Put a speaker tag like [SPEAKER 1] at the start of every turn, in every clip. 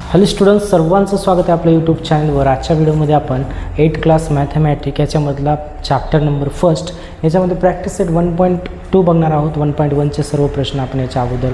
[SPEAKER 1] Hello students, सर्वांचं स्वागत आहे आपल्या यूट्यूब चॅनलवर. आजच्या व्हिडिओमध्ये आपण 8th क्लास मॅथमॅटिक याच्यामधला चॅप्टर नंबर फर्स्ट याच्यामध्ये प्रॅक्टिस सेट 1.2 बघणार आहोत. 1.1चे सर्व प्रश्न आपण याच्या अगोदर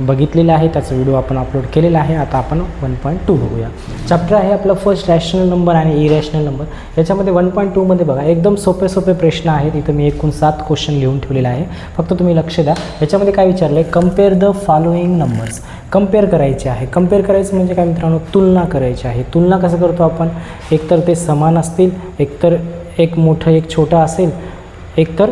[SPEAKER 1] बघितलेले आहे, त्याचा व्हिडिओ आपण अपलोड केलेला आहे. आता आपण 1.2 बघूया. चॅप्टर आहे आपला फर्स्ट रॅशनल नंबर आणि इरॅशनल नंबर. याच्यामध्ये 1.2 मध्ये बघा एकदम सोपे प्रश्न आहेत. इथं मी एकूण 7 क्वेश्चन लिहून ठेवलेला आहे, फक्त तुम्ही लक्ष द्या. याच्यामध्ये काय विचारलं आहे, compare the following numbers. Compare करायचे आहे. कम्पेअर करायचं म्हणजे काय मित्रांनो, तुलना करायची आहे. तुलना कसं करतो आपण, एकतर ते समान असतील, एकतर एक मोठं एक छोटं असेल, एकतर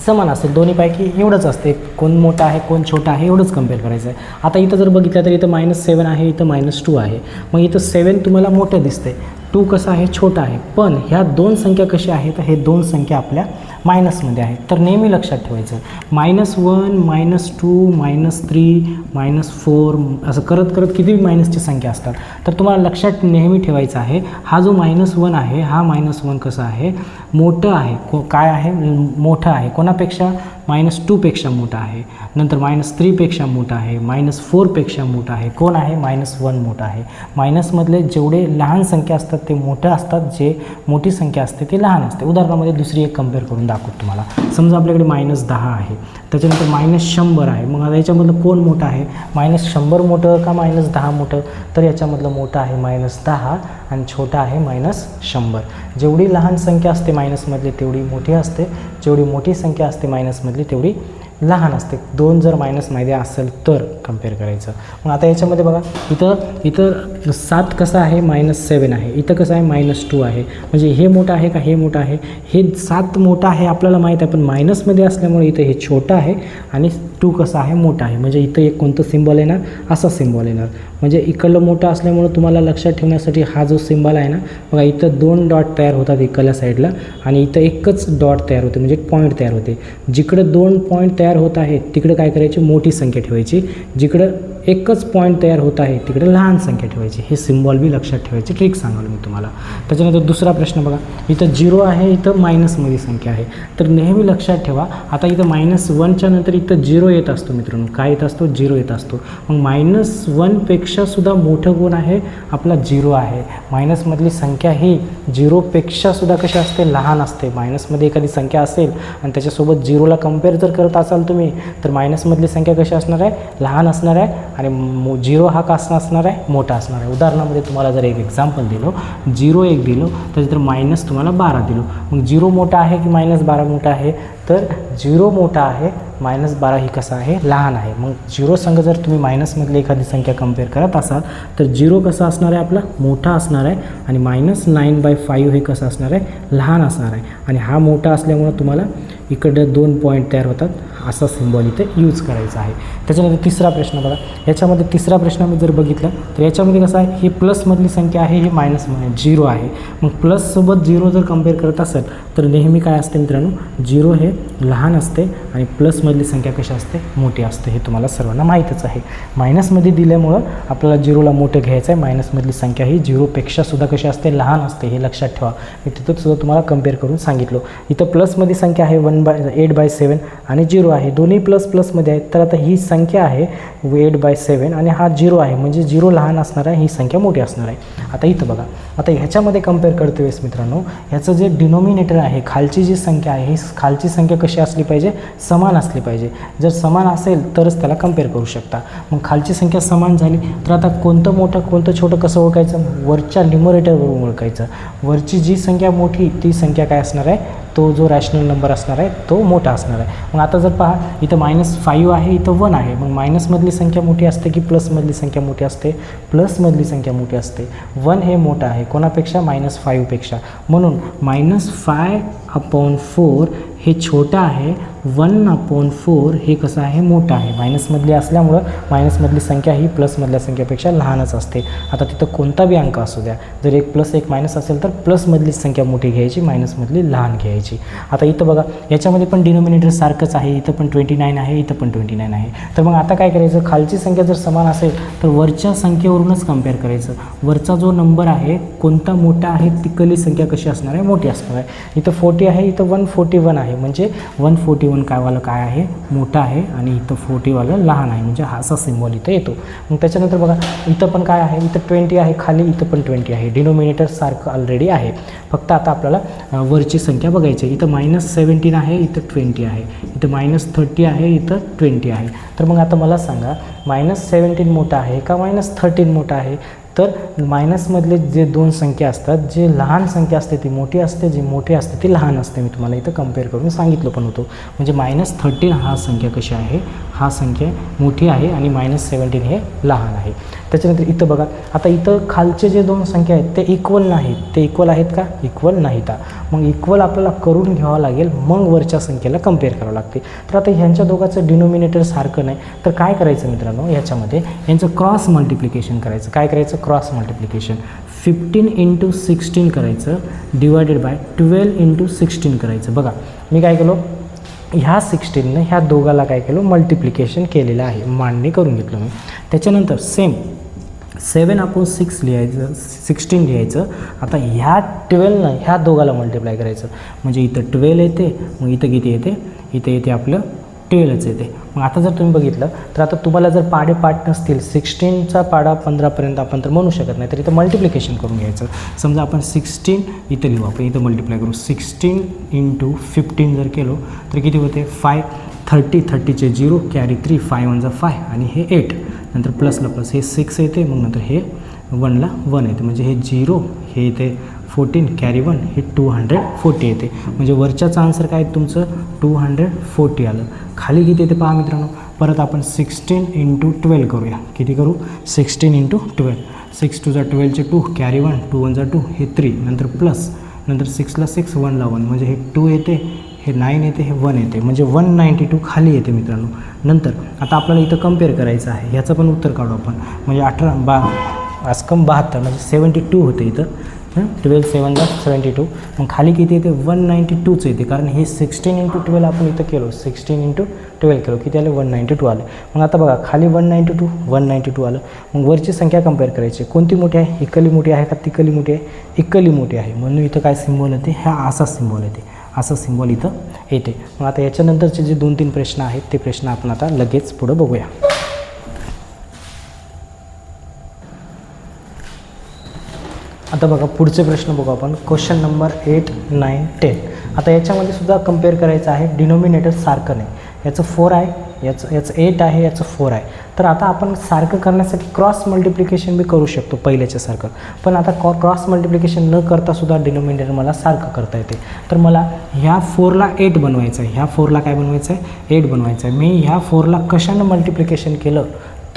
[SPEAKER 1] समान असेल. दोन्हीपैकी एवढंच असते, कोण मोठा आहे कोण छोटा आहे एवढंच कम्पेअर करायचं आहे. आता इथं जर बघितलं तर इथं -7 आहे, इथं -2 आहे. मग इथं 7 तुम्हाला मोठं दिसते, 2 कसं आहे छोटा आहे. पण ह्या दोन संख्या कशा आहेत, हे दोन संख्या आपल्या मायनसमध्ये आहेत. तर नेहमी लक्षात ठेवायचं, -1 -2 -3 -4 असं करत करत किती मायनसची संख्या असतात. तर तुम्हाला लक्षात नेहमी ठेवायचं आहे, हा जो -1 आहे, हा -1 कसा आहे, मोठं आहे. काय आहे, मोठं आहे. कोणापेक्षा, -2 पेक्षा मोठा आहे. नंतर -3 पेक्षा मोठा आहे, -4 पेक्षा मोठा आहे. कोण आहे, -1 मोठा आहे. मायनसमधले जेवढे लहान संख्या असतात ते मोठं असतात, जे मोठी संख्या असते ते लहान असते. उदाहरणामध्ये दुसरी एक कम्पेअर करून दाखवतो तुम्हाला. समजा आपल्याकडे -10 आहे, त्याच्यानंतर -100 आहे. मग आता याच्यामधलं कोण मोठं आहे, -100 मोठं का -10 मोठं. तर याच्यामधलं मोठं आहे -10 आणि छोटा आहे -100. जेवढी लहान संख्या असते मायनसमधली तेवढी मोठी असते, जेवढी मोठी संख्या असते मायनसमधली तेवढी लहान असते. 2 जर मायनसमध्ये असेल तर कम्पेअर करायचं. मग आता याच्यामध्ये बघा, इथं 7 कसं आहे, -7 आहे. इथं कसं आहे, -2 आहे. म्हणजे हे मोठं आहे का हे मोठं आहे, हे 7 मोठं आहे आपल्याला माहीत आहे, पण मायनसमध्ये असल्यामुळे इथं हे छोटं आहे आणि 2 कसं आहे, मोठं आहे. म्हणजे इथं एक कोणतं सिम्बॉल येणार, असा सिम्बॉल येणार. म्हणजे इकडलं मोठं असल्यामुळं तुम्हाला लक्षात ठेवण्यासाठी हा जो सिम्बॉल आहे ना, बघा इथं 2 डॉट तयार होतात इकडल्या साईडला आणि इथं एकच डॉट तयार होते, म्हणजे पॉईंट तयार होते. जिकडं 2 पॉईंट तयार होत आहेत तिकडं काय करायची, मोठी संख्या ठेवायची. जिकडं एकच पॉईंट तयार होत आहे तिकडे लहान संख्या ठेवायची. हे सिम्बॉल बी लक्षात ठेवायची, ट्रिक सांगाल मी तुम्हाला. त्याच्यानंतर दुसरा प्रश्न बघा, इथं 0 आहे, इथं मायनसमध्ये संख्या आहे. तर नेहमी लक्षात ठेवा, आता इथं -1च्या नंतर इथं 0 येत असतो मित्रांनो. काय येत असतो, 0 येत असतो. मग -1 पेक्षा सुद्धा मोठं कोण आहे, आपला 0 आहे. मायनसमधली संख्या ही 0 पेक्षा सुद्धा कशी असते, लहान असते. मायनसमध्ये एखादी संख्या असेल आणि त्याच्यासोबत 0ला कम्पेअर जर करत असाल तुम्ही, तर मायनसमधली संख्या कशी असणार आहे, लहान असणार आहे आणि 0 हा कसा असणार आहे, मोठा असणार आहे. उदाहरणामध्ये तुम्हाला जर एक एक्झाम्पल दिलो, 0 एक दिलो, त्याच्यानंतर मायनस तुम्हाला 12 दिलो. मग 0 मोठा आहे की -12 मोठा आहे, तर 0 मोठा आहे, -12 ही कसा आहे, लहान आहे. मग 0 संग जर तुम्ही मायनसमधली एखादी संख्या कम्पेअर करत असाल तर 0 कसा असणार आहे, आपला मोठा असणार आहे आणि -9/5 हे कसं असणार आहे, लहान असणार आहे. आणि हा मोठा असल्यामुळं तुम्हाला इकडं 2 पॉईंट तयार होतात, असा सिम्बॉल इथे यूज करायचा आहे. त्याच्यानंतर तिसरा प्रश्न बघा, याच्यामध्ये तिसरा प्रश्न मी जर बघितला तर याच्यामध्ये कसं आहे, ही प्लसमधली संख्या आहे, ही मायनसमध्ये 0 आहे. मग प्लससोबत 0 जर कम्पेअर करत असेल तर नेहमी काय असते मित्रांनो, 0 हे लहान असते आणि प्लसमधली संख्या कशी असते, मोठी असते. हे तुम्हाला सर्वांना माहीतच आहे. मायनसमध्ये दिल्यामुळं आपल्याला 0ला मोठं घ्यायचं आहे. मायनसमधली संख्या ही 0पेक्षा सुद्धा कशी असते, लहान असते. हे लक्षात ठेवा. मी तिथं सुद्धा तुम्हाला कम्पेअर करून सांगितलं. इथं प्लसमध्ये संख्या आहे 8/7 आणि 0 आहे. दोन्ही प्लसमध्ये आहेत. तर आता ही संख्या आहे 8/7 आणि हा 0 आहे, म्हणजे 0 लहान असणार आहे, ही संख्या मोठी असणार आहे. आता इथं बघा, आता ह्याच्यामध्ये कम्पेअर करतो वेळेस मित्रांनो, ह्याचं जे डिनोमिनेटर आहे, खालची जी संख्या आहे, ही खालची संख्या कशी असली पाहिजे, समान असली पाहिजे. जर समान असेल तरच त्याला कम्पेअर करू शकता. मग खालची संख्या समान झाली तर आता कोणतं मोठं कोणतं छोटं कसं ओळखायचं, वरच्या न्यूमरेटरवरून ओळखायचं. वरची जी संख्या मोठी ती संख्या काय असणार आहे, तो जो रॅशनल नंबर असणार आहे तो मोठा असणार आहे. मग आता जर पहा, इथं -5 आहे, इथं 1 आहे. मग मायनसमधली संख्या मोठी असते की प्लसमधली संख्या मोठी असते, प्लसमधली संख्या मोठी असते. 1 हे मोठं आहे कोणापेक्षा, -5 पेक्षा. म्हणून -5/4 हे छोटं आहे, 1/4 हे कसं आहे, मोठं आहे. मायनसमधली असल्यामुळं मायनसमधली संख्या ही प्लसमधल्या संख्येपेक्षा लहानच असते. आता तिथं कोणता बी अंक असू द्या, जर एक प्लस एक मायनस असेल तर प्लसमधली संख्या मोठी घ्यायची, मायनसमधली लहान घ्यायची. आता इथं बघा, याच्यामध्ये पण डिनोमिनेटर सारखंच आहे. इथं पण 29 आहे, इथं पण 29 आहे. तर मग आता काय करायचं, खालची संख्या जर समान असेल तर वरच्या संख्येवरूनच कम्पेअर करायचं. वरचा जो नंबर आहे कोणता मोठा आहे, तिकडली संख्या कशी असणार आहे, मोठी असणार आहे. इथं 120 आहे, इथं 141 आहे, म्हणजे 141 कायवालं काय आहे, मोठं आहे आणि इथं 40वालं लहान आहे, म्हणजे हा असा सिम्बॉल इथं येतो. मग त्याच्यानंतर बघा इथं पण काय आहे, इथं 20 आहे खाली, इथं पण 20 आहे, डिनोमिनेटर सारखं ऑलरेडी आहे. फक्त आता आपल्याला वरची संख्या बघायची आहे. इथं -17 आहे, इथं 20 आहे, इथं -30 आहे, इथं 20 आहे. तर मग आता मला सांगा -17 मोठा आहे का -13 मोठा आहे? तर मायनसमधले जे दोन संख्या असतात, जे लहान संख्या असते ती मोठी असते, जी मोठी असते ती लहान असते. मी तुम्हाला इथं कम्पेअर करून सांगितलं पण होतं. म्हणजे -13 हा संख्या कशी आहे, हा संख्या मोठी आहे आणि -17 हे लहान आहे. त्याच्यानंतर इथं बघा, आता इथं खालचे जे दोन संख्या आहेत ते इक्वल नाहीत. ते इक्वल आहेत का? इक्वल नाहीत. मग इक्वल आपल्याला करून घ्यावं लागेल, मग वरच्या संख्येला कम्पेअर करावं लागते. तर आता ह्यांच्या दोघांचं डिनोमिनेटर सारखं नाही, तर काय करायचं मित्रांनो, ह्याच्यामध्ये यांचं क्रॉस मल्टिप्लिकेशन करायचं. काय करायचं? Cross multiplication. 15 × 16 करायचं डिवायडेड बाय 12 × 16 करायचं. बघा मी काय केलं, ह्या 16ने ह्या दोघाला काय केलं, मल्टिप्लिकेशन केलेलं आहे, मांडणी करून घेतलं मी. त्याच्यानंतर सेम 7/6 लिहायचं, 16 लिहायचं. आता ह्या 12ने ह्या दोघाला मल्टिप्लाय करायचं, म्हणजे इथं 12 येते, मग इथं किती येते, इथं येते आपलं 12च येते. मग आता जर तुम्ही बघितलं तर आता तुम्हाला जर पाढे पाठ नसतील, 16चा पाढा 15पर्यंत आपण तर म्हणू शकत नाही, तर इथं मल्टिप्लिकेशन करून घ्यायचं. समजा आपण 16 इथं लिहू, आपण इथं मल्टिप्लाय करू. 16 × 15 जर केलो तर किती होते, 5. 30चे 0 कॅरी 3, 5 1 5 आणि हे 8, नंतर प्लसला प्लस हे 6 येते, मग नंतर हे 1ला 1 येते, म्हणजे हे 0 हे येते 14 कॅरी 1 हे 240 येते. म्हणजे वरच्याचं आन्सर काय तुमचं 240 आलं. खाली किती येते पहा मित्रांनो, परत आपण 16 × 12 करूया. किती करू, 16 × 12. 6 2 12चे 2 कॅरी 1, 2 1 2 हे 3, नंतर प्लस, नंतर 6ला 6 1ला 1, म्हणजे हे 2 येते, हे 9 येते, हे 1 येते, म्हणजे 192 खाली येते मित्रांनो. नंतर आता आपल्याला इथं कम्पेअर करायचं आहे, ह्याचं पण उत्तर काढू आपण. म्हणजे 72 म्हणजे 72 होते इथं. 12 7 72. मग खाली किती येते, 192च येते, कारण हे 16 × 12 आपण इथं केलो, 16 × 12 केलो, किती आले, 192 आले. मग आता बघा खाली 192 आलं. मग वरची संख्या कम्पेअर करायची, कोणती मोठी आहे, इक्वली मोठी आहे का तिक्वली मोठी आहे, इक्वली मोठी आहे, म्हणून इथं काय सिम्बॉल येते, हा असा सिम्बॉल येते, असा सिम्बॉल इथं येते. मग आता याच्यानंतरचे जे 2-3 प्रश्न आहेत ते प्रश्न आपण आता लगेच पुढं बघूया. आता बघा पुढचे प्रश्न बघू आपण. Question number 8, 9, 10. आता याच्यामध्ये सुद्धा कम्पेअर करायचं आहे, डिनोमिनेटर सारखं नाही. याचं 4 आहे, याचं 8 आहे, याचं 4 आहे. तर आता आपण सारखं करण्यासाठी क्रॉस मल्टिप्लिकेशन बी करू शकतो पहिल्याच्यासारखं. पण आता क्रॉस मल्टिप्लिकेशन न करता सुद्धा डिनोमिनेटर मला सारखं करता येते. तर मला ह्या 4ला 8 बनवायचं आहे, ह्या 4ला काय बनवायचं आहे, 8 बनवायचं आहे. मी ह्या 4ला कशानं मल्टिप्लिकेशन केलं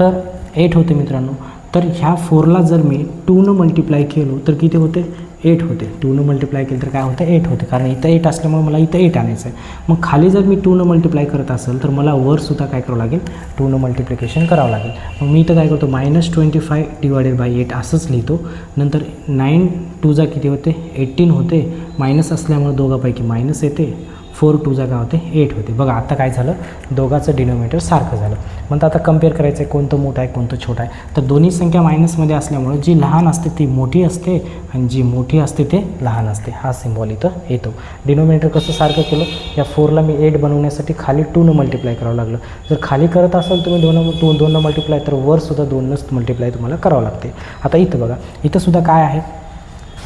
[SPEAKER 1] तर 8 होते मित्रांनो. तर ह्या 4ला जर मी 2 मल्टिप्लाय केलो तर किती होते, 8 होते. 2 मल्टिप्लाय केलं तर काय होतं, 8 होते, कारण इथं 8 असल्यामुळे मला इथं 8 आणायचं आहे. मग खाली जर मी 2 मल्टिप्लाय करत असेल तर मला वरसुद्धा काय करावं लागेल, 2 मल्टिप्लिकेशन करावं लागेल. मग मी इथं काय करतो, -25 डिवायडेड बाय 8 असंच लिहितो. नंतर 9 2 किती होते, 18 होते, मायनस असल्यामुळे दोघांपैकी मायनस येते, 4 2 काय होते, 8 होते. बघा आता काय झालं, दोघांचं डिनोमिनेटर सारखं झालं. म्हणतात आता कम्पेअर करायचं आहे, कोणतं मोठं आहे कोणतं छोटं आहे. तर दोन्ही संख्या मायनसमध्ये असल्यामुळे जी लहान असते ती मोठी असते आणि जी मोठी असते ते लहान असते. हा सिम्बॉल इथं येतो. डिनोमिनेटर कसं सारखं केलं, या 4ला मी 8 बनवण्यासाठी खाली 2 मल्टिप्लाय करावं लागलं. जर खाली करत असाल तुम्ही 2 मल्टिप्लाय, तर वरसुद्धा 2 मल्टिप्लाय तुम्हाला करावं लागते. आता इथं बघा, इथंसुद्धा काय आहे,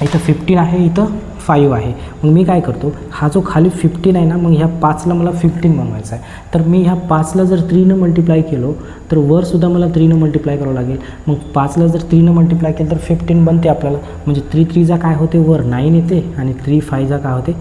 [SPEAKER 1] इथं 15 आहे, इथं 5 आहे. मग मी काय करतो, हा जो खाली 15 आहे ना, मग ह्या 5ला मला 15 बनवायचा आहे. तर मी ह्या 5ला जर 3 मल्टिप्लाय केलो तर वरसुद्धा मला 3 मल्टिप्लाय करावं लागेल. मग 5ला जर 3 मल्टिप्लाय केलं तर 15 बनते आपल्याला. म्हणजे 3 3 काय होते, वर 9 येते आणि 3 5 काय होते,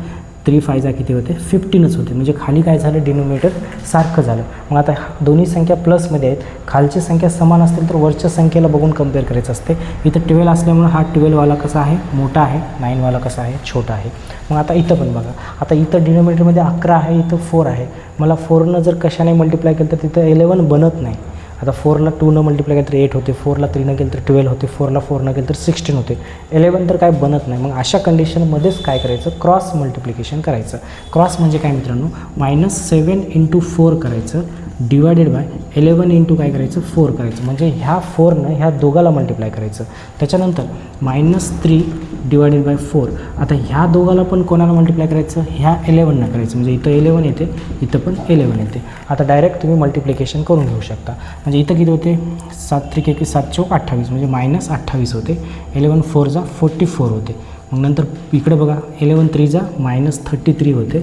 [SPEAKER 1] 3 5 किती होते, 15च होते. म्हणजे खाली काय झालं, डिनोमिनेटर सारखं झालं. मग आता दोन्ही संख्या प्लसमध्ये आहेत, खालची संख्या समान असतील तर वरच्या संख्येला बघून कम्पेअर करायचं असते. इथं 12 असल्यामुळे हा 12वाला कसा आहे, मोठा आहे, 9वाला कसा आहे, छोटा आहे. मग आता इथं पण बघा, आता इथं डिनोमिनेटरमध्ये 11 आहे, इथं 4 आहे. मला 4नं जर कशाने मल्टिप्लाय केलं तर तिथं 11 बनत नाही. आता 4ला 2 मल्टिप्लाय केलं तर 8 होते, 4ला 3 केलं तर 12 होते, 4ला 4 केलं तर 16 होते. 11 तर काय बनत नाही. मग अशा कंडिशनमध्येच काय करायचं, क्रॉस मल्टिप्लिकेशन करायचं. क्रॉस म्हणजे काय मित्रांनो, -7 × 4 करायचं डिवायडेड बाय 11 इंटू काय करायचं 4 करायचं, म्हणजे ह्या 4नं ह्या दोघाला मल्टिप्लाय करायचं. त्याच्यानंतर -3 डिवायडेड बाय 4. आता ह्या दोघाला पण कोणाला मल्टिप्लाय करायचं, ह्या 11नं करायचं, म्हणजे इथं 11 येते, इथं पण 11 येते. आता डायरेक्ट तुम्ही मल्टिप्लिकेशन करून घेऊ शकता. म्हणजे इथं किती होते 7 त्रिक 21 7 चौक 28, म्हणजे -28 होते. 11 4 जा 44 होते. मग नंतर इकडे बघा 11 3 जा -33 होते.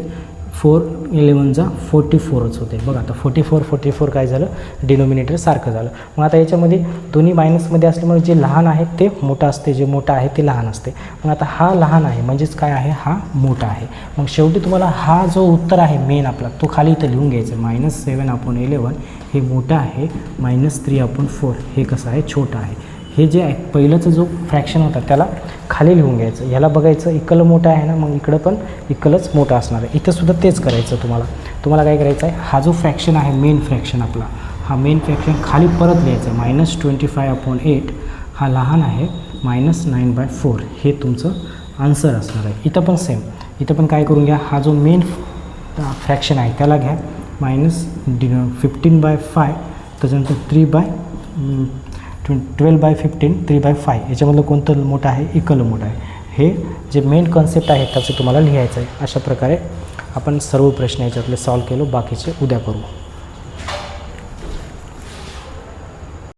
[SPEAKER 1] 4 11 जा 44च होते. बघा आता 44 काय झालं, डिनोमिनेटर सारखं झालं. मग आता याच्यामध्ये दोन्ही मायनसमध्ये असल्यामुळे जे लहान आहे ते मोठं असते, जे मोठं आहे ते लहान असते. मग आता हा लहान आहे म्हणजेच काय आहे, हा मोठा आहे. मग शेवटी तुम्हाला हा जो उत्तर आहे मेन आपला तो खाली इथं लिहून घ्यायचा. -7/11 हे मोठं आहे, -3/4 हे कसं आहे, छोटं आहे. हे जे आहे पहिलंचं जो फ्रॅक्शन होता त्याला खाली लिहून घ्यायचं. ह्याला बघायचं इक्वल मोठं आहे ना, मग इकडं पण इक्वलच मोठं असणार आहे. इथंसुद्धा तेच करायचं तुम्हाला काय करायचं आहे, हा जो फ्रॅक्शन आहे मेन फ्रॅक्शन आपला, हा मेन फ्रॅक्शन खाली परत लिहायचं आहे. -25/8 हा लहान आहे, -9/4 हे तुमचं आन्सर असणार आहे. इथं पण सेम, इथं पण काय करून घ्या, हा जो मेन फ्रॅक्शन आहे त्याला घ्या -15/5, त्याच्यानंतर 12/15 3/5 याच्यामधलं कोणतं मोठं आहे, इक्वल मोठं आहे. हे जे मेन कन्सेप्ट आहे त्याचं तुम्हाला लिहायचं आहे. अशा प्रकारे आपण सर्व प्रश्न याच्यातले सॉल्व केलो, बाकीचे उद्या करू.